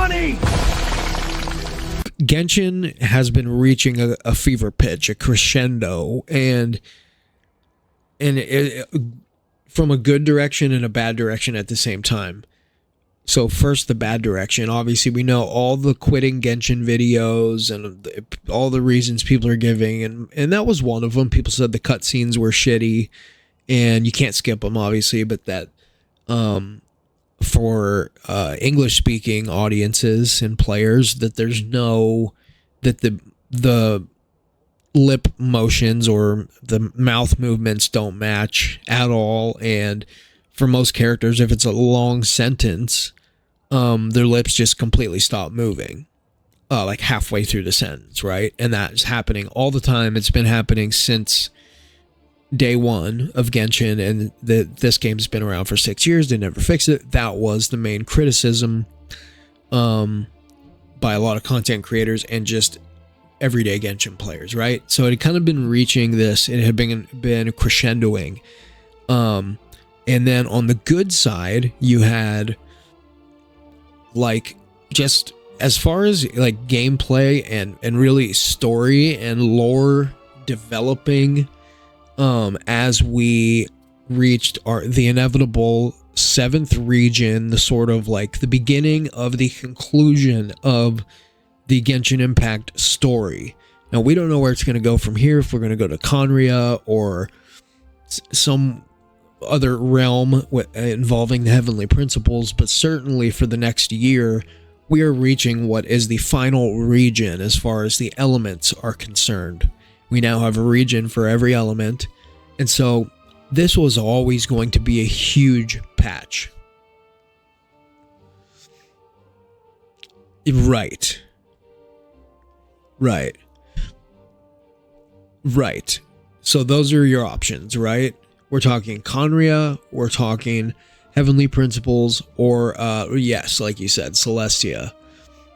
money! Genshin has been reaching a fever pitch, a crescendo, and it, from a good direction and a bad direction at the same time. So first, the bad direction. Obviously, we know all the quitting Genshin videos and all the reasons people are giving, and that was one of them. People said the cutscenes were shitty, and you can't skip them, obviously, but that for English-speaking audiences and players, that there's no, that the lip motions or the mouth movements don't match at all, and for most characters, if it's a long sentence, their lips just completely stop moving, like halfway through the sentence, right? And that's happening all the time. It's been happening since day one of Genshin, and this game's been around for 6 years. They never fixed it. That was the main criticism by a lot of content creators and just everyday Genshin players, right? So it had kind of been reaching this. It had been crescendoing. And then on the good side, you had, like, just as far as like gameplay and really story and lore developing, as we reached the inevitable 7th region, the sort of like the beginning of the conclusion of the Genshin Impact story. Now, we don't know where it's going to go from here, if we're going to go to Conria or some other realm involving the heavenly principles, but certainly for the next year, we are reaching what is the final region as far as the elements are concerned. We now have a region for every element, and so this was always going to be a huge patch. Right. So those are your options, right? We're talking Conria, we're talking Heavenly Principles, or yes, like you said, Celestia.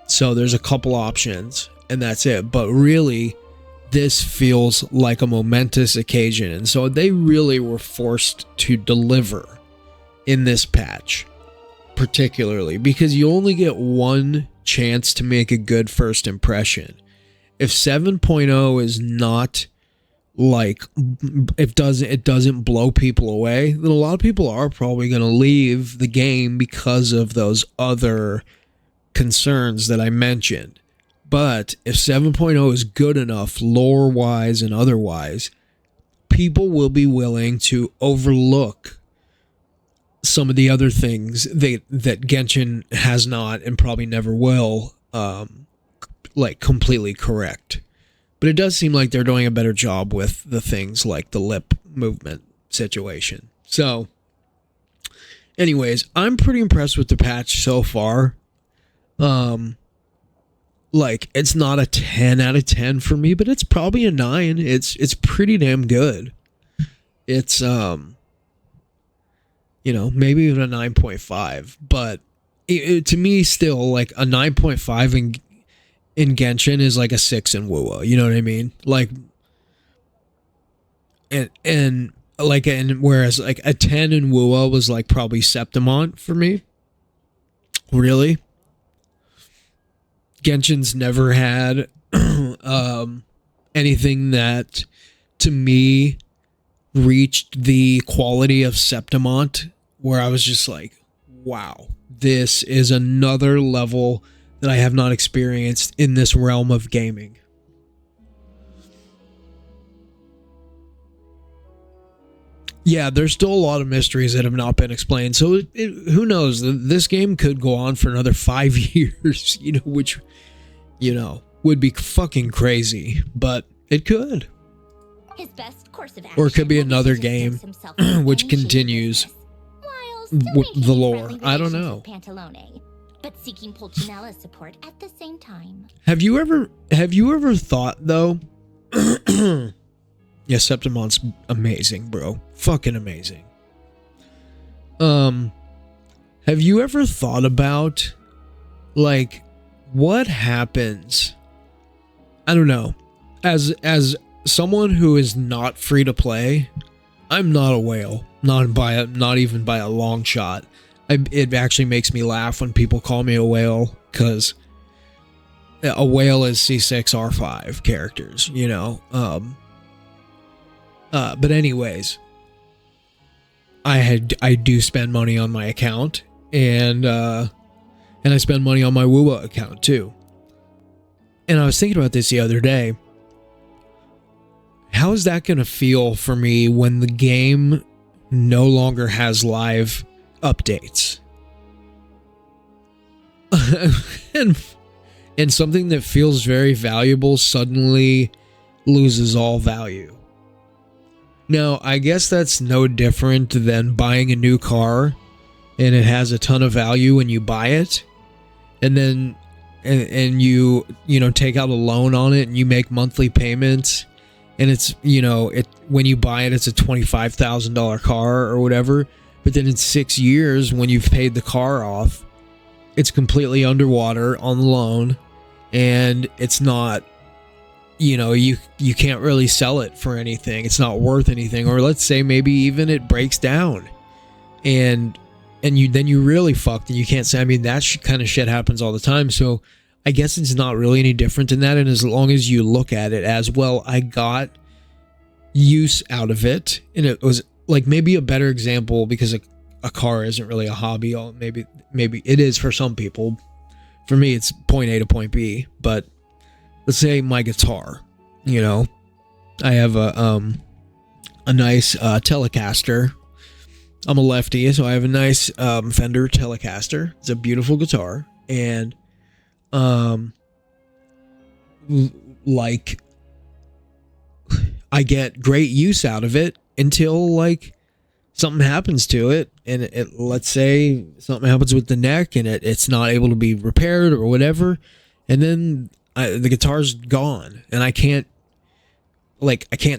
So there's a couple options, and that's it. But really, this feels like a momentous occasion, and so they really were forced to deliver in this patch, particularly because you only get one chance to make a good first impression. If 7.0 is not like, it doesn't blow people away, then a lot of people are probably going to leave the game because of those other concerns that I mentioned. But if 7.0 is good enough, lore-wise and otherwise, people will be willing to overlook some of the other things that Genshin has not and probably never will, like, completely correct. But it does seem like they're doing a better job with the things like the lip movement situation. So, anyways, I'm pretty impressed with the patch so far. Like, it's not a 10 out of 10 for me, but it's probably a 9. It's pretty damn good. It's, maybe even a 9.5. But to me, still, like, a 9.5 in Genshin is like a 6 in WoW. You know what I mean? Like, and whereas like a 10 in WoW was like probably Septimont for me. Really? Genshin's never had anything that, to me, reached the quality of Septimont, where I was just like, wow, this is another level that I have not experienced in this realm of gaming. Yeah, there's still a lot of mysteries that have not been explained. So who knows? This game could go on for another 5 years, which, would be fucking crazy. But it could. His best course of or it could be another game which continues the lore. I don't know. But seeking Pulcinella's support at the same time. Have you ever thought, though? Yeah, Septimont's amazing, bro. Fucking amazing. Have you ever thought about, like, what happens? I don't know. As someone who is not free to play, I'm not a whale. Not even by a long shot. It actually makes me laugh when people call me a whale, because a whale is C6R5 characters, you know. But anyways, I do spend money on my account, and I spend money on my Wuwa account too. And I was thinking about this the other day. How is that going to feel for me when the game no longer has live updates? and something that feels very valuable suddenly loses all value. Now, I guess that's no different than buying a new car and it has a ton of value when you buy it, and then and you know, take out a loan on it and you make monthly payments, and it's, you know, it when you buy it, it's a $25,000 car or whatever, but then in 6 years when you've paid the car off, it's completely underwater on the loan, and it's not, you know, you can't really sell it for anything. It's not worth anything. Or let's say maybe even it breaks down, and you really fucked, and you can't say. I mean, that kind of shit happens all the time. So I guess it's not really any different than that. And as long as you look at it as, well, I got use out of it, and it was like maybe a better example, because a car isn't really a hobby. Maybe it is for some people. For me, it's point A to point B. But let's say my guitar, you know, I have a nice Telecaster. I'm a lefty, so I have a nice Fender Telecaster. It's a beautiful guitar, and like, I get great use out of it until like something happens to it, and let's say something happens with the neck, and it's not able to be repaired or whatever, and then the guitar's gone, and I can't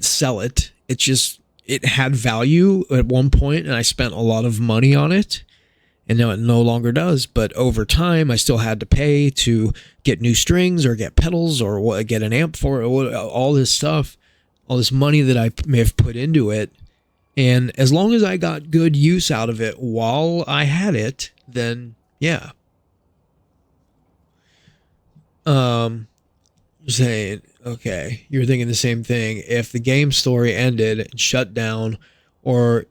sell it. It's just, it had value at one point, and I spent a lot of money on it, and now it no longer does. But over time, I still had to pay to get new strings or get pedals or get an amp for it, all this stuff, all this money that I may have put into it. And as long as I got good use out of it while I had it, then yeah. Saying, okay, you're thinking the same thing. If the game story ended and shut down or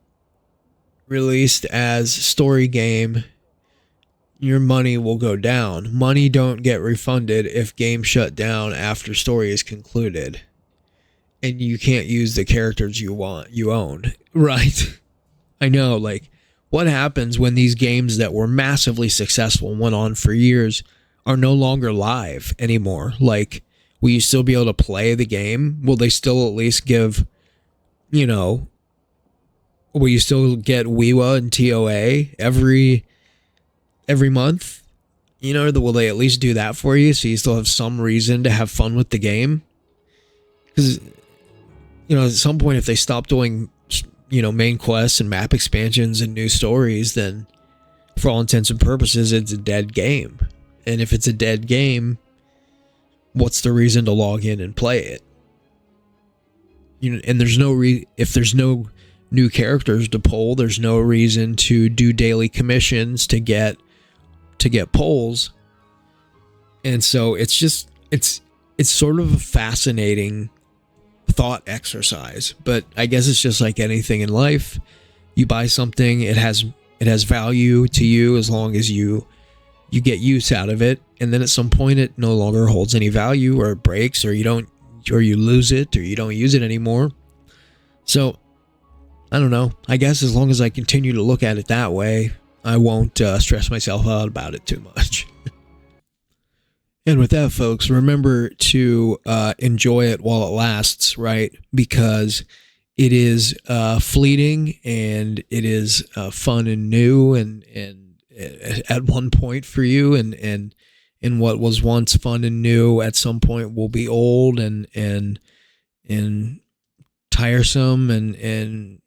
released as story game, your money will go down. Money don't get refunded if game shut down after story is concluded, and you can't use the characters you own, right? I know, like, what happens when these games that were massively successful and went on for years are no longer live anymore? Like, will you still be able to play the game? Will they still at least give, you know, will you still get WiiWa and TOA every month? You know, will they at least do that for you so you still have some reason to have fun with the game? Because, you know, at some point, if they stop doing, you know, main quests and map expansions and new stories, then for all intents and purposes, it's a dead game. And if it's a dead game, what's the reason to log in and play it? You know, and there's no if there's no new characters to pull, there's no reason to do daily commissions to get pulls. And so it's just it's sort of a fascinating thought exercise. But I guess it's just like anything in life. You buy something, it has value to you as long as you get use out of it, and then at some point it no longer holds any value, or it breaks, or you lose it, or you don't use it anymore. So I don't know. I guess as long as I continue to look at it that way, I won't stress myself out about it too much. And with that, folks, remember to enjoy it while it lasts, right? Because it is fleeting, and it is fun and new, and at one point for you, and what was once fun and new at some point will be old and tiresome, and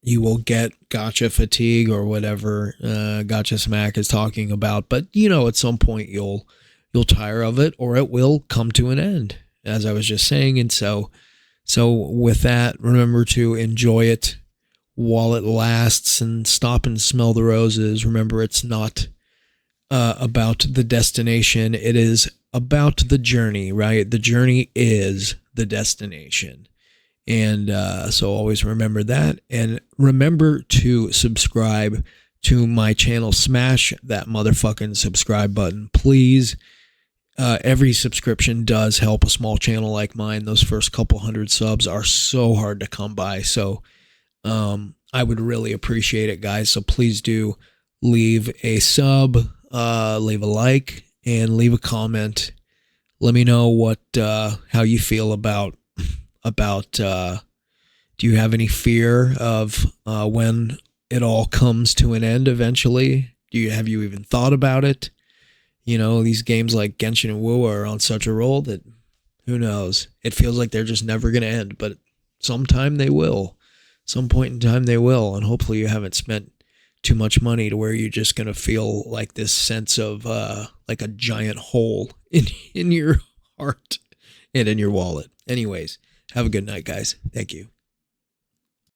you will get gacha fatigue or whatever Gacha Smack is talking about. But you know, at some point you'll tire of it, or it will come to an end, as I was just saying. And so with that, remember to enjoy it while it lasts, and stop and smell the roses. Remember, it's not about the destination. It is about the journey, right? The journey is the destination. And so always remember that. And remember to subscribe to my channel. Smash that motherfucking subscribe button, please. Every subscription does help a small channel like mine. Those first couple hundred subs are so hard to come by. So I would really appreciate it, guys. So please do leave a sub, leave a like, and leave a comment. Let me know what how you feel about do you have any fear of when it all comes to an end eventually? Have you even thought about it? You know, these games like Genshin and WoW are on such a roll that who knows? It feels like they're just never going to end, but sometime they will. Some point in time they will, and hopefully you haven't spent too much money to where you're just going to feel like this sense of like a giant hole in your heart and in your wallet. Anyways, have a good night, guys. Thank you.